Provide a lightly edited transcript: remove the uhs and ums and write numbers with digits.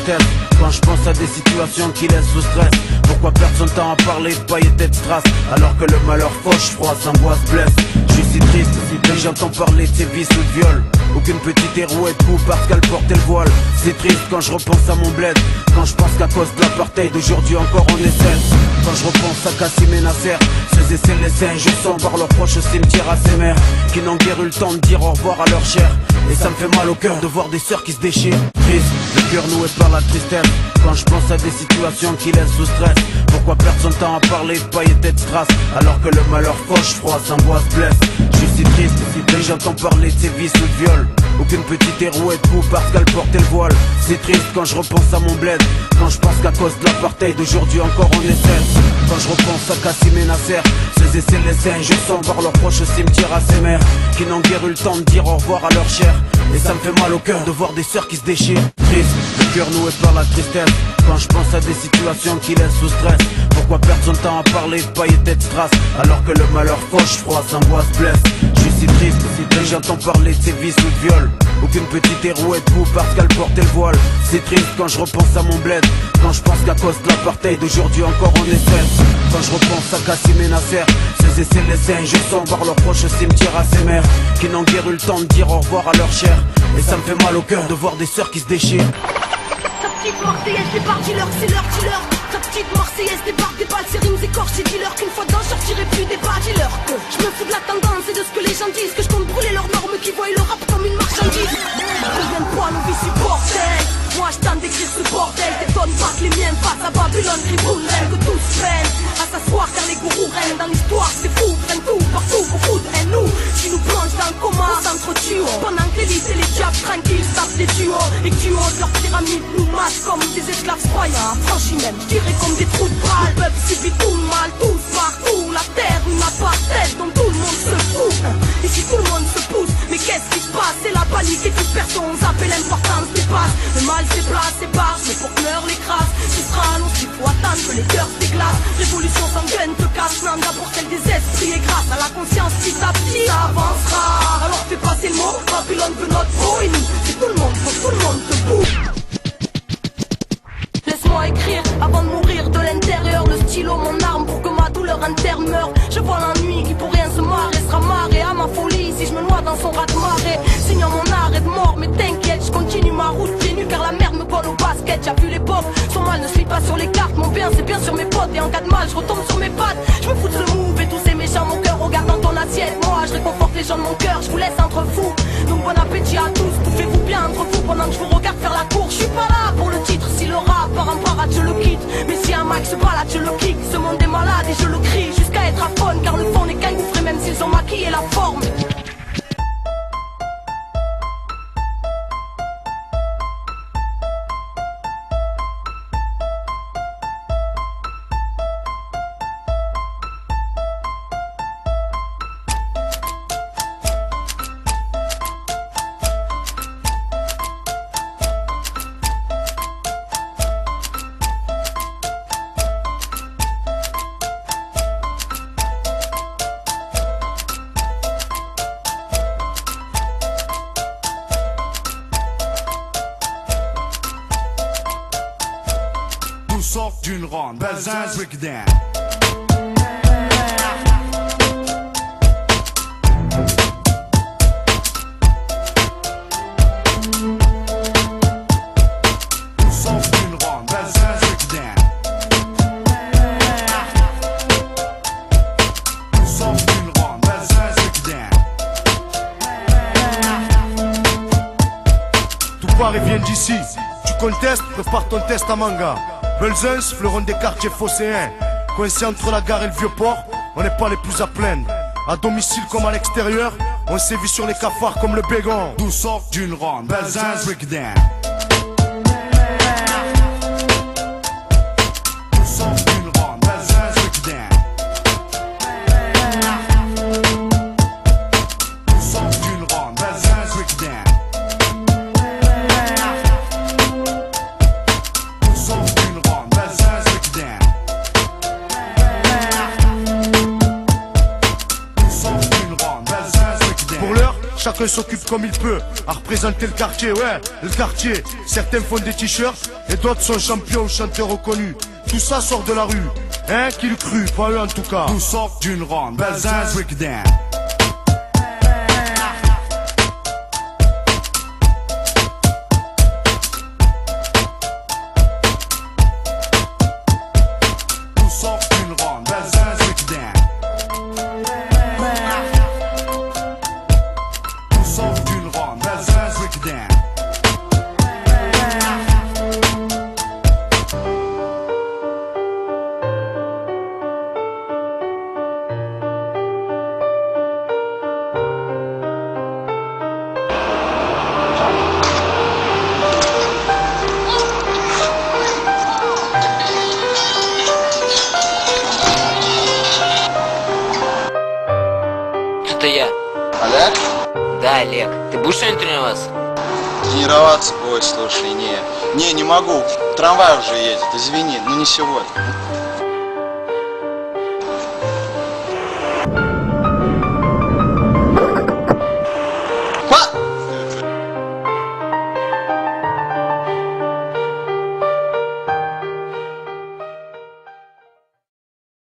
tristesse quand je pense à des situations qui laissent sous stress. Pourquoi perdre son temps à parler de paillettes et de strass alors que le malheur fauche, froid, s'angoisse, blesse. Je suis si triste, dès que j'entends parler de ses vices ou de viol. Aucune petite hérouette coup parce qu'elle portait le voile. C'est triste quand je repense à mon bled, quand je pense qu'à cause de l'apartheid aujourd'hui encore on essaie. Quand je repense à Kassim et Nasser, ceux et celles laissés injustes par leurs proches au cimetière à ces mères qui n'ont guère eu le temps de dire au revoir à leur chair. Et ça me fait mal au cœur de voir des sœurs qui se déchirent. Triste, le cœur noué par la tristesse quand je pense à des situations qui laissent sous stress. Pourquoi perdre son temps à parler de paillettes et de strass alors que le malheur fauche, froid, s'angoisse, blesse. Je suis si triste, dès que j'entends parler de ses vices ou de viol. Aucune petite hérouette coup parce qu'elle portait le voile. C'est triste quand je repense à mon bled, quand je pense qu'à cause de l'apartheid aujourd'hui encore on essaie. Quand je repense à Kassim et Nasser, ceux et celles laissés injustes par leurs proches au cimetière à ces mères qui n'ont guère eu le temps de dire au revoir à leur chair. Et ça me fait mal au cœur de voir des sœurs qui se déchirent. Triste, le cœur noué par la tristesse quand je pense à des situations qui laissent sous stress. Pourquoi perdre son temps à parler de paillettes et de strass alors que le malheur fauche, froid, s'angoisse, blesse. Je suis si triste, dès que j'entends parler de ses vices ou de viol. Aucune petite hérouette coup parce qu'elle portait le voile. C'est triste quand je repense à mon bled, quand je pense qu'à cause de l'apartheid aujourd'hui encore on essaie. Quand je repense à Kassim et Nasser, ceux et celles laissés injustes par leurs proches au cimetière à ces mères qui n'ont guère eu le temps de dire au revoir à leur chair. Et ça me fait mal au cœur de voir des sœurs qui se déchirent. Ta petite Marseillaise débarque, dis-leur que c'est leur dealer. Ta petite Marseillaise débarque, des balles, ses rimes écorchées, dis-leur qu'une fois dedans, je sortirai plus des pas, dis-leur que je me fous de la tendance et de ce que les gens disent, que je compte brûler leurs normes, qui voient le rap comme une marchandise. Combien de poids nos vies supportent-elles? Moi je tente d'écrire ce bordel, t'étonnes pas que les miens passent à Babylone, crient boulevard, que tous peinent à s'asseoir car les gourous règnent dans l'histoire, c'est fou, prennent tout, partout, beaucoup de haine, nous, qui nous plongent dans le coma, on s'entretue, pendant que l'élite et les diables tranquilles tapent des duos, et que tu oses leur pyramide nous massent comme des esclaves croyants, franchis même, je dirais comme des trous de balle, le peuple subit tout le mal, tous partout, la terre, une apartheid dont tout le monde se fout, et si tout le monde se pousse, mais qu'est-ce qui se passe, c'est la panique et toute personne zappe l'importance dépasse, le mal se déplace, s'éparse, mais pour que meurt l'écrase, ce sera l'annonce qu'il faut attendre que les cœurs se déglacent, révolution sanguine te casse, non d'abord celle des esprits et grâce à la conscience petit à petit ça avancera, alors fais passer le mot, Babylone veut notre peau et nous, c'est tout le monde, faut tout le monde debout. Laisse-moi écrire avant de mourir de l'intérieur, le stylo mon arme pour que ma douleur interne meure. Je vois l'ennui qui pour rien se marre et sera marré à ma folie si je me noie dans son raz de marée. Signant mon arrêt de mort mais t'inquiète, je continue ma route pieds nus car la merde me colle au basket. J'ai vu l'époque, son mal ne se lit pas sur les cartes, mon bien c'est bien sur mes potes et en cas de mal je retombe sur mes pattes. Je me fous de ce move et tous ces méchants, mon cœur regarde dans ton assiette. Moi je réconforte les gens de mon cœur, je vous laisse entre vous. Donc bon appétit à tous, bouffez-vous bien entre vous pendant que je vous regarde faire la cour. Je suis pas là pour le titre, si le rap part en parade je le quitte, mais si un max se balade je le kick. Ce monde est malade et je le crie jusqu'à être aphone, car le fond n'est qu'un gouffre même s'ils ont maquillé la forme. Sort d'une ronde, Belzins breakdown. Tout part et vient d'ici. Tu contestes, prépare ton test à manga. Belzins, fleuron des quartiers phocéens. Coincé entre la gare et le vieux port, on n'est pas les plus à plaindre. À domicile comme à l'extérieur, on sévit sur les cafards comme le bégon. D'où sort d'une ronde, Belzins breakdown. chacun s'occupe comme il peut à représenter le quartier, ouais, le quartier. Certains font des t-shirts et d'autres sont champions ou chanteurs reconnus. Tout ça sort de la rue, hein, qui le crut, pas eux en tout cas. Tout sort d'une ronde, Belzins breakdown. Tout sort d'une ronde, Belzins breakdown. Tout sort d'une ronde, Belzins breakdown. Это я. Олег? Да, Олег. Ты будешь сегодня тренироваться? Тренироваться? Ой, слушай, не могу. Трамвай уже едет, извини, но не сегодня.